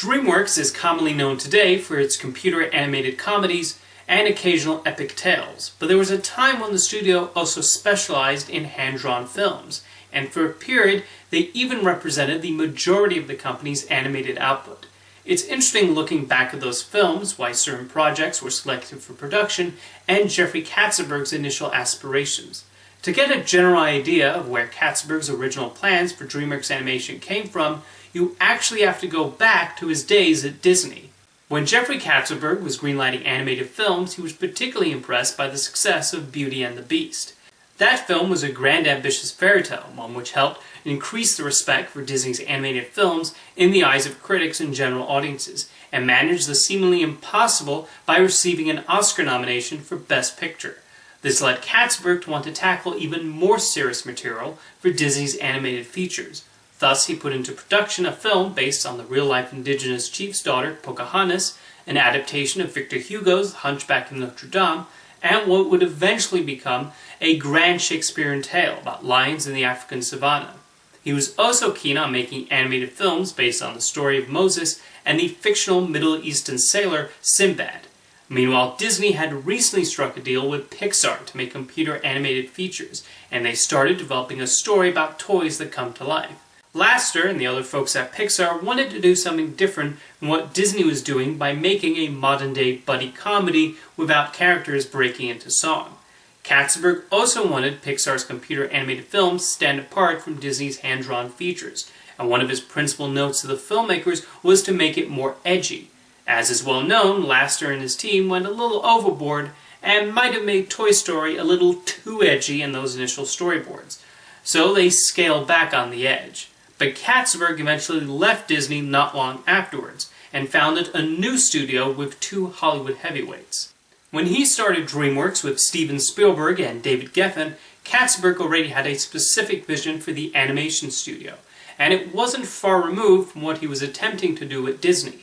DreamWorks is commonly known today for its computer-animated comedies and occasional epic tales, but there was a time when the studio also specialized in hand-drawn films, and for a period they even represented the majority of the company's animated output. It's interesting looking back at those films, why certain projects were selected for production, and Jeffrey Katzenberg's initial aspirations. To get a general idea of where Katzenberg's original plans for DreamWorks Animation came from, you actually have to go back to his days at Disney. When Jeffrey Katzenberg was greenlighting animated films, he was particularly impressed by the success of Beauty and the Beast. That film was a grand, ambitious fairy tale, one which helped increase the respect for Disney's animated films in the eyes of critics and general audiences, and managed the seemingly impossible by receiving an Oscar nomination for Best Picture. This led Katzenberg to want to tackle even more serious material for Disney's animated features. Thus, he put into production a film based on the real-life indigenous chief's daughter, Pocahontas, an adaptation of Victor Hugo's The Hunchback of Notre Dame, and what would eventually become a grand Shakespearean tale about lions in the African savannah. He was also keen on making animated films based on the story of Moses and the fictional Middle Eastern sailor Sinbad. Meanwhile, Disney had recently struck a deal with Pixar to make computer-animated features, and they started developing a story about toys that come to life. Lasseter and the other folks at Pixar wanted to do something different from what Disney was doing by making a modern-day buddy comedy without characters breaking into song. Katzenberg also wanted Pixar's computer-animated films to stand apart from Disney's hand-drawn features, and one of his principal notes to the filmmakers was to make it more edgy. As is well known, Lasseter and his team went a little overboard and might have made Toy Story a little too edgy in those initial storyboards, so they scaled back on the edge. But Katzenberg eventually left Disney not long afterwards, and founded a new studio with two Hollywood heavyweights. When he started DreamWorks with Steven Spielberg and David Geffen, Katzenberg already had a specific vision for the animation studio, and it wasn't far removed from what he was attempting to do at Disney.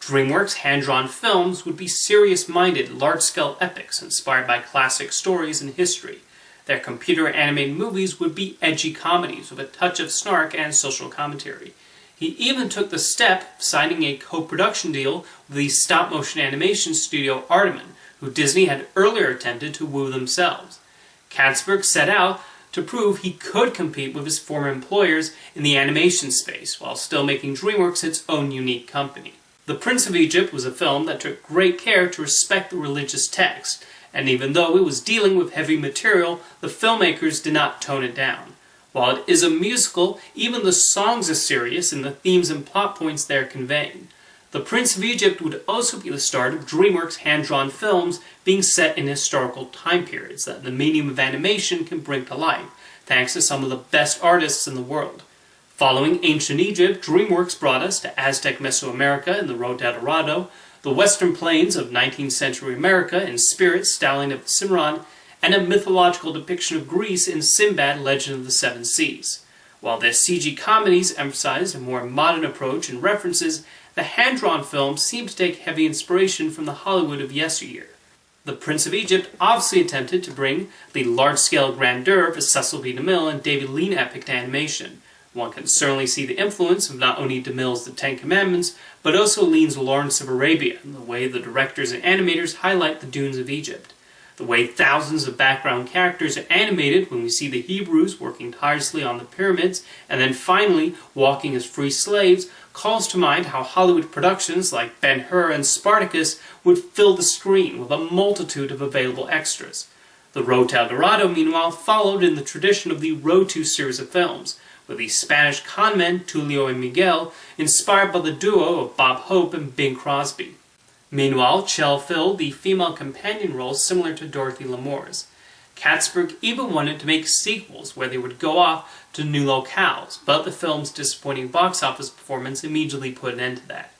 DreamWorks' hand-drawn films would be serious-minded, large-scale epics inspired by classic stories and history. Their computer-animated movies would be edgy comedies with a touch of snark and social commentary. He even took the step of signing a co-production deal with the stop-motion animation studio Aardman, who Disney had earlier attempted to woo themselves. Katzenberg set out to prove he could compete with his former employers in the animation space, while still making DreamWorks its own unique company. The Prince of Egypt was a film that took great care to respect the religious text, and even though it was dealing with heavy material, the filmmakers did not tone it down. While it is a musical, even the songs are serious in the themes and plot points they are conveying. The Prince of Egypt would also be the start of DreamWorks' hand-drawn films being set in historical time periods that the medium of animation can bring to life, thanks to some of the best artists in the world. Following ancient Egypt, DreamWorks brought us to Aztec Mesoamerica in The Road to El Dorado, the western plains of 19th century America in Spirit's Stallion of Cimarron, and a mythological depiction of Greece in Sinbad, Legend of the Seven Seas. While their CG comedies emphasized a more modern approach and references, the hand-drawn films seem to take heavy inspiration from the Hollywood of yesteryear. The Prince of Egypt obviously attempted to bring the large-scale grandeur of a Cecil B. DeMille and David Lean epic to animation. One can certainly see the influence of not only DeMille's The Ten Commandments, but also Lean's Lawrence of Arabia, and the way the directors and animators highlight the dunes of Egypt. The way thousands of background characters are animated when we see the Hebrews working tirelessly on the pyramids, and then finally walking as free slaves, calls to mind how Hollywood productions like Ben-Hur and Spartacus would fill the screen with a multitude of available extras. The Road to El Dorado, meanwhile, followed in the tradition of the Road to series of films, with the Spanish conmen Tulio and Miguel inspired by the duo of Bob Hope and Bing Crosby. Meanwhile, Chell filled the female companion role similar to Dorothy Lamour's. Katzenberg even wanted to make sequels where they would go off to new locales, but the film's disappointing box office performance immediately put an end to that.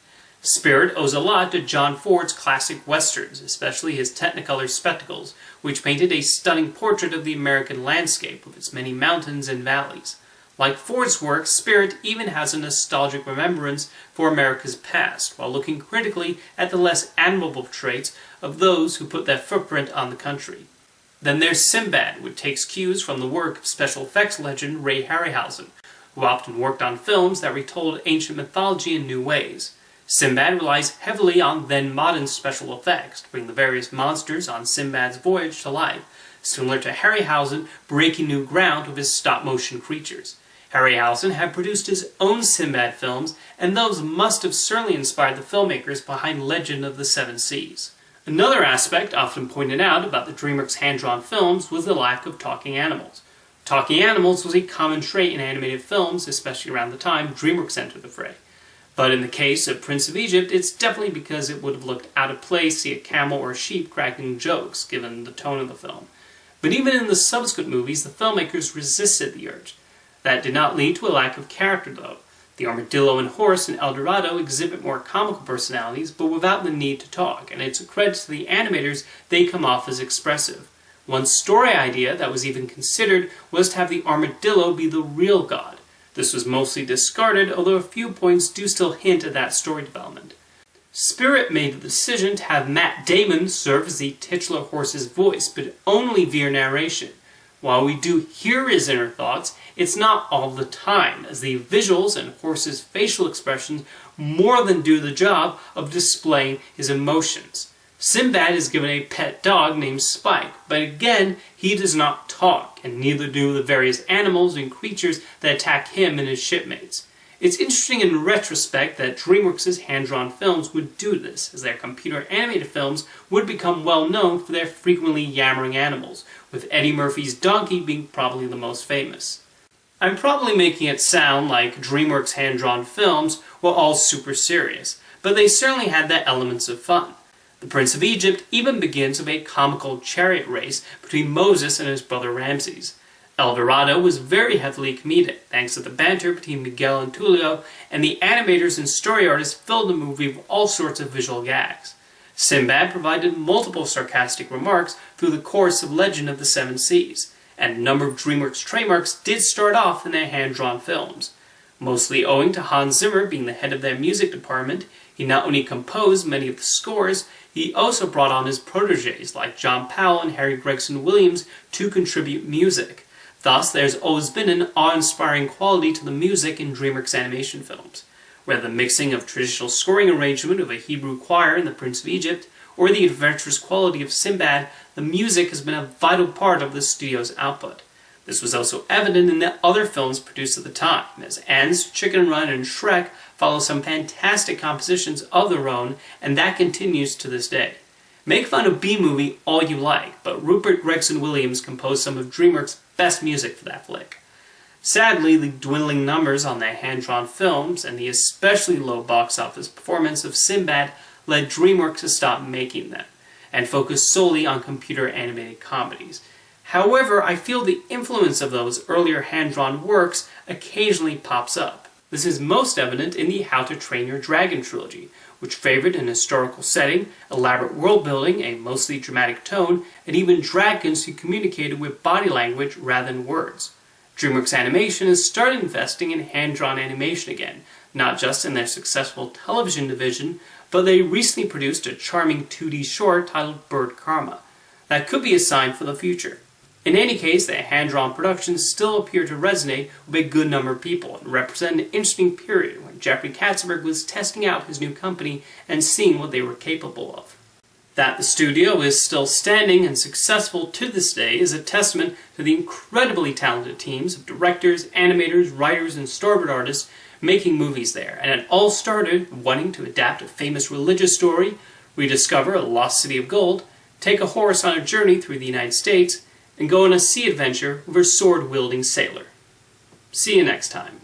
Spirit owes a lot to John Ford's classic westerns, especially his Technicolor spectacles, which painted a stunning portrait of the American landscape with its many mountains and valleys. Like Ford's work, Spirit even has a nostalgic remembrance for America's past, while looking critically at the less admirable traits of those who put their footprint on the country. Then there's Sinbad, which takes cues from the work of special effects legend Ray Harryhausen, who often worked on films that retold ancient mythology in new ways. Sinbad relies heavily on then-modern special effects to bring the various monsters on Sinbad's voyage to life, similar to Harryhausen breaking new ground with his stop-motion creatures. Harryhausen had produced his own Sinbad films, and those must have certainly inspired the filmmakers behind Legend of the Seven Seas. Another aspect often pointed out about the DreamWorks hand-drawn films was the lack of talking animals. Talking animals was a common trait in animated films, especially around the time DreamWorks entered the fray. But in the case of Prince of Egypt, it's definitely because it would have looked out of place to see a camel or a sheep cracking jokes, given the tone of the film. But even in the subsequent movies, the filmmakers resisted the urge. That did not lead to a lack of character, though. The armadillo and horse in El Dorado exhibit more comical personalities, but without the need to talk, and it's a credit to the animators they come off as expressive. One story idea that was even considered was to have the armadillo be the real god. This was mostly discarded, although a few points do still hint at that story development. Spirit made the decision to have Matt Damon serve as the titular horse's voice, but only via narration. While we do hear his inner thoughts, it's not all the time, as the visuals and horse's facial expressions more than do the job of displaying his emotions. Sinbad is given a pet dog named Spike, but again, he does not talk, and neither do the various animals and creatures that attack him and his shipmates. It's interesting in retrospect that DreamWorks' hand-drawn films would do this, as their computer-animated films would become well known for their frequently yammering animals, with Eddie Murphy's donkey being probably the most famous. I'm probably making it sound like DreamWorks hand-drawn films were all super serious, but they certainly had their elements of fun. The Prince of Egypt even begins with a comical chariot race between Moses and his brother Ramses. El Dorado was very heavily comedic, thanks to the banter between Miguel and Tulio, and the animators and story artists filled the movie with all sorts of visual gags. Sinbad provided multiple sarcastic remarks through the course of Legend of the Seven Seas, and a number of DreamWorks trademarks did start off in their hand-drawn films. Mostly owing to Hans Zimmer being the head of their music department, he not only composed many of the scores, he also brought on his protégés like John Powell and Harry Gregson Williams to contribute music. Thus, there's always been an awe-inspiring quality to the music in DreamWorks animation films. Whether the mixing of traditional scoring arrangement of a Hebrew choir in The Prince of Egypt, or the adventurous quality of Sinbad, the music has been a vital part of the studio's output. This was also evident in the other films produced at the time, as Ann's Chicken Run and Shrek follow some fantastic compositions of their own, and that continues to this day. Make fun of B-Movie all you like, but Rupert Gregson Williams composed some of DreamWorks' best music for that flick. Sadly, the dwindling numbers on their hand-drawn films, and the especially low box office performance of Sinbad led DreamWorks to stop making them, and focus solely on computer-animated comedies. However, I feel the influence of those earlier hand-drawn works occasionally pops up. This is most evident in the How to Train Your Dragon trilogy, which favored an historical setting, elaborate world-building, a mostly dramatic tone, and even dragons who communicated with body language rather than words. DreamWorks Animation has started investing in hand-drawn animation again, not just in their successful television division, but they recently produced a charming 2D short titled Bird Karma. That could be a sign for the future. In any case, their hand-drawn productions still appear to resonate with a good number of people and represent an interesting period when Jeffrey Katzenberg was testing out his new company and seeing what they were capable of. That the studio is still standing and successful to this day is a testament to the incredibly talented teams of directors, animators, writers, and storyboard artists making movies there, and it all started wanting to adapt a famous religious story, rediscover a lost city of gold, take a horse on a journey through the United States, and go on a sea adventure with a sword-wielding sailor. See you next time.